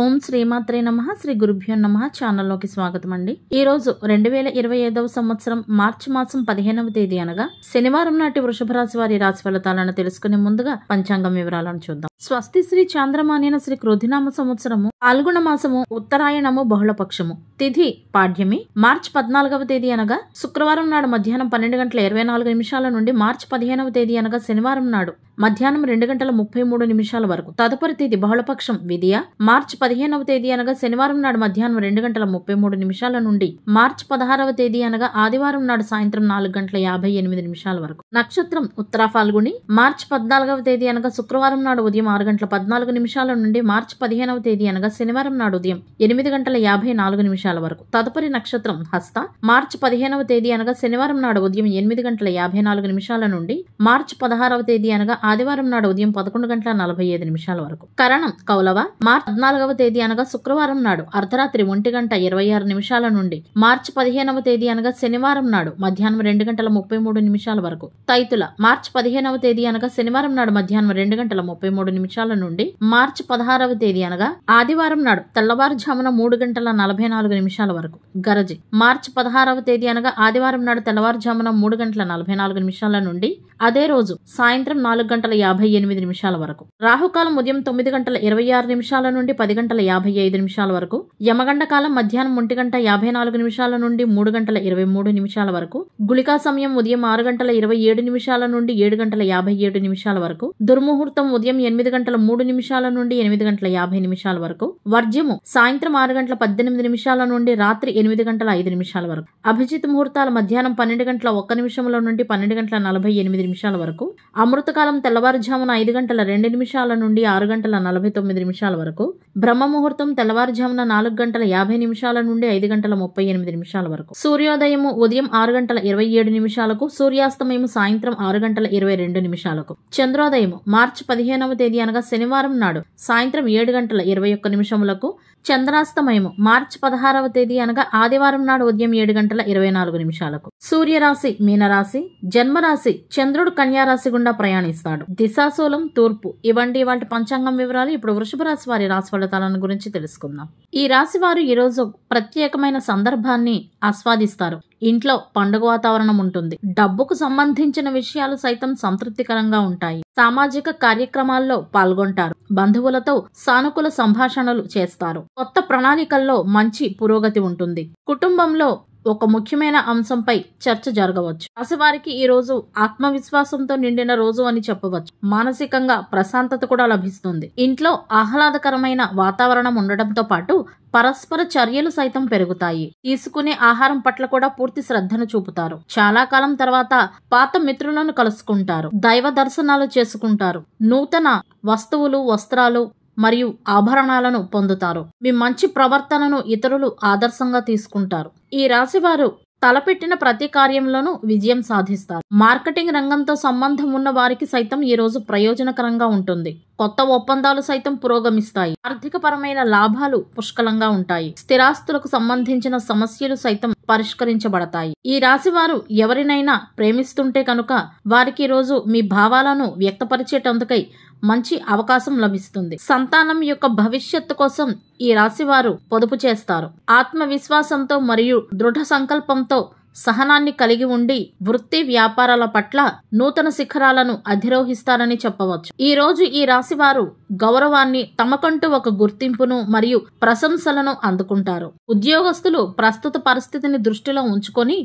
ఓం శ్రీమాత్రే నమః. శ్రీ గురుభ్యో నమః. ఛానల్లోకి స్వాగతం అండి. ఈ రోజు 2025వ సంవత్సరం మార్చి మాసం 15వ తేదీ అనగా శనివారం నాటి వృషభ రాశి వారి రాశి ఫలితాలను తెలుసుకునే ముందుగా పంచాంగం వివరాలను చూద్దాం. స్వస్తి శ్రీ చాంద్రమానేన శ్రీ క్రోధినామ సంవత్సరము పాల్గొన మాసము ఉత్తరాయణము బహుళపక్షము తిథి పాడ్యమి మార్చి 14వ తేదీ అనగా శుక్రవారం నాడు మధ్యాహ్నం 12:24 నుండి మార్చి 15వ తేదీ అనగా శనివారం నాడు మధ్యాహ్నం 2:33 వరకు. తదుపరి తేదీ బహుళపక్షం విధియ మార్చి 15వ తేదీ అనగా శనివారం నాడు మధ్యాహ్నం 2:33 నుండి మార్చి 16వ తేదీ అనగా ఆదివారం నాడు సాయంత్రం 4:58 వరకు. నక్షత్రం ఉత్తరా ఫాల్గుని మార్చి 14వ తేదీ అనగా శుక్రవారం నాడు ఉదయం 6:14 నుండి మార్చి 15వ తేదీ అనగా శనివారం నాడు ఉదయం 8:54 వరకు. తదుపరి నక్షత్రం హస్త మార్చి 15వ తేదీ అనగా శనివారం నాడు ఉదయం 8:54 నుండి మార్చి 16వ తేదీ అనగా ఆదివారం నాడు ఉదయం 11:45 వరకు. కరణం కౌలవ మార్చి 14వ తేదీ అనగా శుక్రవారం నాడు అర్ధరాత్రి 1:26 నుండి మార్చి 15వ తేదీ అనగా శనివారం నాడు మధ్యాహ్నం 2:33 వరకు. తైతుల మార్చి 15వ తేదీ అనగా శనివారం నాడు మధ్యాహ్నం 2:33 నుండి మార్చి 16వ తేదీ అనగా ఆదివారం నాడు తెల్లవారుజామున 3:44 వరకు. గరజి మార్చి 16వ తేదీ అనగా ఆదివారం నాడు తెల్లవారుజామున 3:44 నుండి అదే రోజు సాయంత్రం 4:58 వరకు. రాహుకాలం ఉదయం 9:26 నుండి 10:55 వరకు. యమగండ కాలం మధ్యాహ్నం 1:54 నుండి 3:23 వరకు. గుళికా సమయం ఉదయం 6:27 నుండి 7:57 వరకు. దుర్ముహూర్తం ఉదయం 8:03 నుండి 8:50 వరకు. వర్జ్యము సాయంత్రం 6:18 నుండి రాత్రి 8:05 వరకు. అభిజిత్ ముహూర్తాలు మధ్యాహ్నం 12:01 నుండి 12:48 వరకు. అమృతకాలం తెల్లవారుజామున 5:02 నుండి 6:49 వరకు. బ్రహ్మ ముహూర్తం తెల్లవారుజామున 4:50 నుండి 5:38 వరకు. సూర్యోదయము ఉదయం 6:27 సూర్యాస్తమయము సాయంత్రం 6:22. చంద్రోదయము మార్చి 15వ తేదీ అనగా శనివారం నాడు సాయంత్రం 7:21. చంద్రాస్తమయము మార్చి 16వ తేదీ అనగా ఆదివారం నాడు ఉదయం 7:24. సూర్యరాశి మీనరాశి, జన్మరాశి చంద్రుడు కన్యారాశి గుండా ప్రయాణిస్తాడు. దిశాశూలం తూర్పు. ఇవంటి వాటి పంచాంగం వివరాలు. ఇప్పుడు వృషభ రాశి వారి రాశి ఫలితాలను గురించి తెలుసుకుందాం. ఈ రాశి వారు ఈ రోజు ప్రత్యేకమైన సందర్భాన్ని ఆస్వాదిస్తారు. ఇంట్లో పండుగ వాతావరణం ఉంటుంది. డబ్బుకు సంబంధించిన విషయాలు సైతం సంతృప్తికరంగా ఉంటాయి. సామాజిక కార్యక్రమాల్లో పాల్గొంటారు. బంధువులతో సానుకూల సంభాషణలు చేస్తారు. కొత్త ప్రణాళికల్లో మంచి పురోగతి ఉంటుంది. కుటుంబంలో ఒక ముఖ్యమైన అంశంపై చర్చ జరగవచ్చు. రాశివారికి ఈ రోజు ఆత్మవిశ్వాసంతో నిండిన రోజు అని చెప్పవచ్చు. మానసికంగా ప్రశాంతత కూడా లభిస్తుంది. ఇంట్లో ఆహ్లాదకరమైన వాతావరణం ఉండడంతో పాటు పరస్పర చర్యలు సైతం పెరుగుతాయి. తీసుకునే ఆహారం పట్ల కూడా పూర్తి శ్రద్ధను చూపుతారు. చాలా కాలం తర్వాత పాత మిత్రులను కలుసుకుంటారు. దైవ దర్శనాలు చేసుకుంటారు. నూతన వస్తువులు, వస్త్రాలు మరియు ఆభరణాలను పొందుతారు. మీ మంచి ప్రవర్తనను ఇతరులు ఆదర్శంగా తీసుకుంటారు. ఈ రాశివారు తలపెట్టిన ప్రతి కార్యంలోనూ విజయం సాధిస్తారు. మార్కెటింగ్ రంగంతో సంబంధం ఉన్న వారికి సైతం ఈ రోజు ప్రయోజనకరంగా ఉంటుంది. కొత్త ఒప్పందాలు సైతం పురోగమిస్తాయి. ఆర్థికపరమైన లాభాలు పుష్కలంగా ఉంటాయి. స్థిరాస్తులకు సంబంధించిన సమస్యలు సైతం పరిష్కరించబడతాయి. ఈ రాశివారు ఎవరినైనా ప్రేమిస్తుంటే కనుక వారికి ఈ రోజు మీ భావాలను వ్యక్తపరిచేటందుకై మంచి అవకాశం లభిస్తుంది. సంతానం యొక్క భవిష్యత్తు కోసం ఈ రాశివారు పొదుపు చేస్తారు. ఆత్మవిశ్వాసంతో మరియు దృఢ సంకల్పంతో సహనాన్ని కలిగి ఉండి వృత్తి వ్యాపారాల పట్ల నూతన శిఖరాలను అధిరోహిస్తారని చెప్పవచ్చు. ఈ రోజు ఈ రాశివారు గౌరవాన్ని, తమకంటూ ఒక గుర్తింపును మరియు ప్రశంసలను అందుకుంటారు. ఉద్యోగస్తులు ప్రస్తుత పరిస్థితిని దృష్టిలో ఉంచుకొని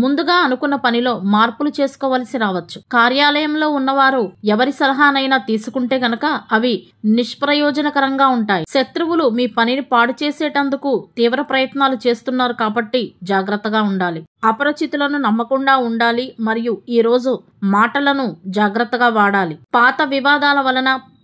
ముందుగా అనుకున్న పనిలో మార్పులు చేసుకోవలసి రావచ్చు. కార్యాలయంలో ఉన్నవారు ఎవరి సలహానైనా తీసుకుంటే గనక అవి నిష్ప్రయోజనకరంగా ఉంటాయి. శత్రువులు మీ పనిని పాడు చేసేటందుకు తీవ్ర ప్రయత్నాలు చేస్తున్నారు కాబట్టి జాగ్రత్తగా ఉండాలి. అపరిచితులను నమ్మకుండా ఉండాలి మరియు ఈ రోజు మాటలను జాగ్రత్తగా వాడాలి.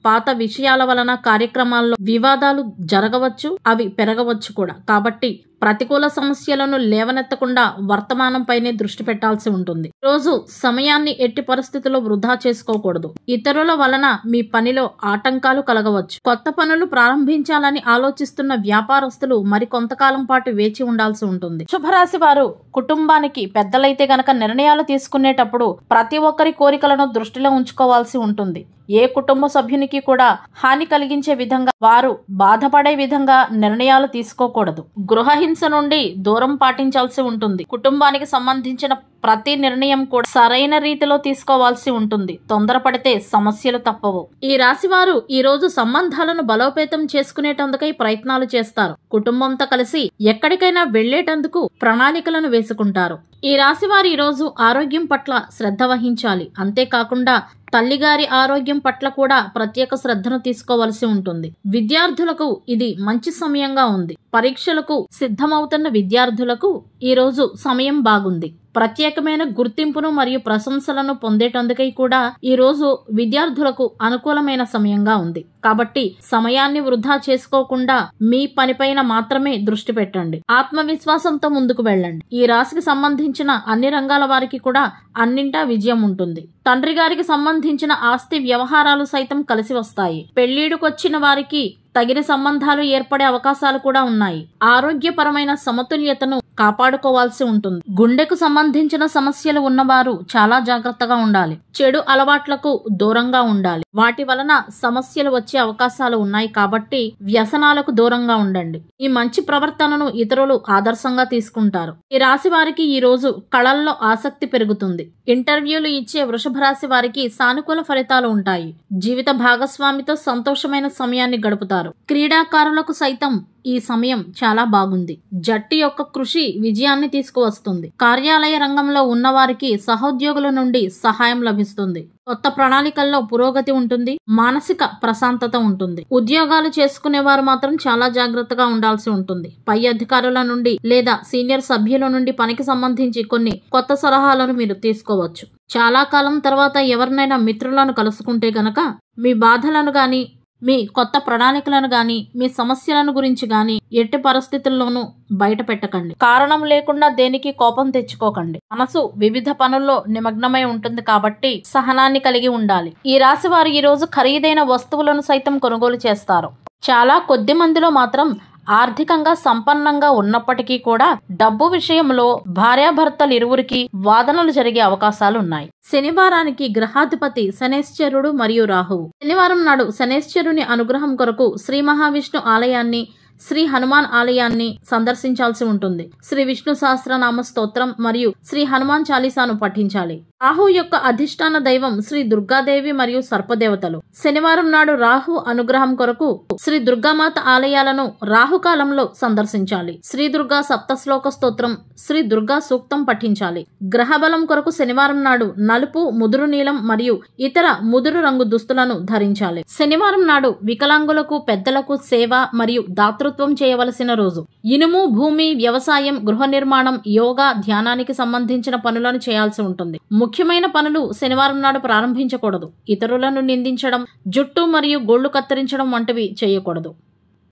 పాత విషయాల వలన కార్యక్రమాల్లో వివాదాలు జరగవచ్చు, అవి పెరగవచ్చు కూడా. కాబట్టి ప్రతికూల సమస్యలను లేవనెత్తకుండా వర్తమానంపైనే దృష్టి పెట్టాల్సి ఉంటుంది. రోజు సమయాన్ని ఎట్టి పరిస్థితుల్లో వృధా చేసుకోకూడదు. ఇతరుల వలన మీ పనిలో ఆటంకాలు కలగవచ్చు. కొత్త పనులు ప్రారంభించాలని ఆలోచిస్తున్న వ్యాపారస్తులు మరి కొంతకాలం పాటు వేచి ఉండాల్సి ఉంటుంది. శుభరాశి వారు కుటుంబానికి పెద్దలైతే గనక నిర్ణయాలు తీసుకునేటప్పుడు ప్రతి ఒక్కరి కోరికలను దృష్టిలో ఉంచుకోవాల్సి ఉంటుంది. ఏ కుటుంబ సభ్యునికి కూడా హాని కలిగించే విధంగా, వారు బాధపడే విధంగా నిర్ణయాలు తీసుకోకూడదు. గృహహింస నుండి దూరం పాటించాల్సి ఉంటుంది. కుటుంబానికి సంబంధించిన ప్రతి నిర్ణయం కూడా సరైన రీతిలో తీసుకోవాల్సి ఉంటుంది. తొందరపడితే సమస్యలు తప్పవు. ఈ రాశి వారు ఈ రోజు సంబంధాలను బలోపేతం చేసుకునేటందుకై ప్రయత్నాలు చేస్తారు. కుటుంబంతో కలిసి ఎక్కడికైనా వెళ్లేటందుకు ప్రణాళికలను వేసుకుంటారు. ఈ రాశి వారు ఈ రోజు ఆరోగ్యం పట్ల శ్రద్ధ వహించాలి. అంతేకాకుండా తల్లిగారి ఆరోగ్యం పట్ల కూడా ప్రత్యేక శ్రద్ధను తీసుకోవాల్సి ఉంటుంది. విద్యార్థులకు ఇది మంచి సమయంగా ఉంది. పరీక్షలకు సిద్ధమవుతున్న విద్యార్థులకు ఈ రోజు సమయం బాగుంది. ప్రత్యేకమైన గుర్తింపును మరియు ప్రశంసలను పొందేటందుకై కూడా ఈ రోజు విద్యార్థులకు అనుకూలమైన సమయంగా ఉంది. కాబట్టి సమయాన్ని వృధా చేసుకోకుండా మీ పనిపైన మాత్రమే దృష్టి పెట్టండి. ఆత్మవిశ్వాసంతో ముందుకు వెళ్ళండి. ఈ రాశికి సంబంధించిన అన్ని రంగాల వారికి కూడా అన్నింటా విజయం ఉంటుంది. తండ్రి గారికి సంబంధించిన ఆస్తి వ్యవహారాలు సైతం కలిసి వస్తాయి. పెళ్లిడుకొచ్చిన వారికి తగిన సంబంధాలు ఏర్పడే అవకాశాలు కూడా ఉన్నాయి. ఆరోగ్యపరమైన సమతుల్యతను కాపాడుకోవాల్సి ఉంటుంది. గుండెకు సంబంధించిన సమస్యలు ఉన్నవారు చాలా జాగ్రత్తగా ఉండాలి. చెడు అలవాట్లకు దూరంగా ఉండాలి. వాటి వలన సమస్యలు వచ్చే అవకాశాలు ఉన్నాయి. కాబట్టి వ్యసనాలకు దూరంగా ఉండండి. ఈ మంచి ప్రవర్తనను ఇతరులు ఆదర్శంగా తీసుకుంటారు. ఈ రాశి వారికి ఈ రోజు కళల్లో ఆసక్తి పెరుగుతుంది. ఇంటర్వ్యూలు ఇచ్చే వృషభ రాశి వారికి సానుకూల ఫలితాలు ఉంటాయి. జీవిత భాగస్వామితో సంతోషమైన సమయాన్ని గడుపుతారు. క్రీడాకారులకు సైతం ఈ సమయం చాలా బాగుంది. జట్టు యొక్క కృషి విజయాన్ని తీసుకువస్తుంది. కార్యాలయ రంగంలో ఉన్నవారికి సహోద్యోగుల నుండి సహాయం లభిస్తుంది. కొత్త ప్రణాళికల్లో పురోగతి ఉంటుంది. మానసిక ప్రశాంతత ఉంటుంది. ఉద్యోగాలు చేసుకునేవారు మాత్రం చాలా జాగ్రత్తగా ఉండాల్సి ఉంటుంది. పై అధికారుల నుండి లేదా సీనియర్ సభ్యుల నుండి పనికి సంబంధించి కొన్ని కొత్త సలహాలను మీరు తీసుకోవచ్చు. చాలా కాలం తర్వాత ఎవరినైనా మిత్రులను కలుసుకుంటే గనక మీ బాధలను గాని, మీ కొత్త ప్రణాళికలను గాని, మీ సమస్యలను గురించి గాని ఎట్టి పరిస్థితుల్లోనూ బయట పెట్టకండి. కారణం లేకుండా దేనికి కోపం తెచ్చుకోకండి. మనసు వివిధ పనుల్లో నిమగ్నమై ఉంటుంది కాబట్టి సహనాన్ని కలిగి ఉండాలి. ఈ రాశి వారు ఈ రోజు ఖరీదైన వస్తువులను సైతం కొనుగోలు చేస్తారు. చాలా కొద్ది మందిలో మాత్రం ఆర్థికంగా సంపన్నంగా ఉన్నప్పటికీ కూడా డబ్బు విషయంలో భార్యాభర్తలు ఇరువురికి వాదనలు జరిగే అవకాశాలు ఉన్నాయి. శనివారానికి గ్రహాధిపతి శనేశ్వరుడు మరియు రాహువు. శనివారం నాడు శనేశ్వరుని అనుగ్రహం కొరకు శ్రీ మహావిష్ణు ఆలయాన్ని, శ్రీ హనుమాన్ ఆలయాన్ని సందర్శించాల్సి ఉంటుంది. శ్రీ విష్ణు సహస్రనామ స్తోత్రం మరియు శ్రీ హనుమాన్ చాలీసాను పఠించాలి. రాహు యొక్క అధిష్టాన దైవం శ్రీ దుర్గాదేవి మరియు సర్పదేవతలు. శనివారం నాడు రాహు అనుగ్రహం కొరకు శ్రీ దుర్గామాత ఆలయాలను రాహుకాలంలో సందర్శించాలి. శ్రీ దుర్గా సప్తశ్లోక స్తోత్రం, శ్రీ దుర్గా సూక్తం పఠించాలి. గ్రహబలం కొరకు శనివారం నాడు నలుపు, ముదురు నీలం మరియు ఇతర ముదురు రంగు దుస్తులను ధరించాలి. శనివారం నాడు వికలాంగులకు, పెద్దలకు సేవ మరియు దాతృత్వం చేయవలసిన రోజు. ఇనుము, భూమి, వ్యవసాయం, గృహ నిర్మాణం, యోగా, ధ్యానానికి సంబంధించిన పనులను చేయాల్సి ఉంటుంది. ముఖ్యమైన పనులు శనివారం నాడు ప్రారంభించకూడదు. ఇతరులను నిందించడం, జుట్టు మరియు గోళ్లు కత్తిరించడం వంటివి చేయకూడదు.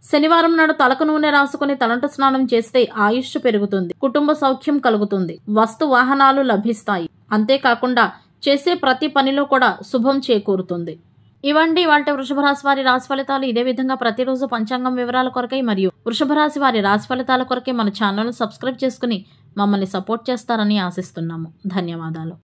శనివారం నాడు తలకు నూనె రాసుకుని తలంటు స్నానం చేస్తే ఆయుష్ పెరుగుతుంది. కుటుంబ సౌఖ్యం కలుగుతుంది. వస్తు వాహనాలు లభిస్తాయి. అంతేకాకుండా చేసే ప్రతి పనిలో కూడా శుభం చేకూరుతుంది. ఇవండి వాటి వృషభ రాశి వారి రాశి ఫలితాలు. ఇదే విధంగా ప్రతిరోజు పంచాంగం వివరాల కొరకై మరియు వృషభ రాశి వారి రాశి ఫలితాల కొరకై మన ఛానల్ సబ్స్క్రైబ్ చేసుకుని మమ్మల్ని సపోర్ట్ చేస్తారని ఆశిస్తున్నాము. ధన్యవాదాలు.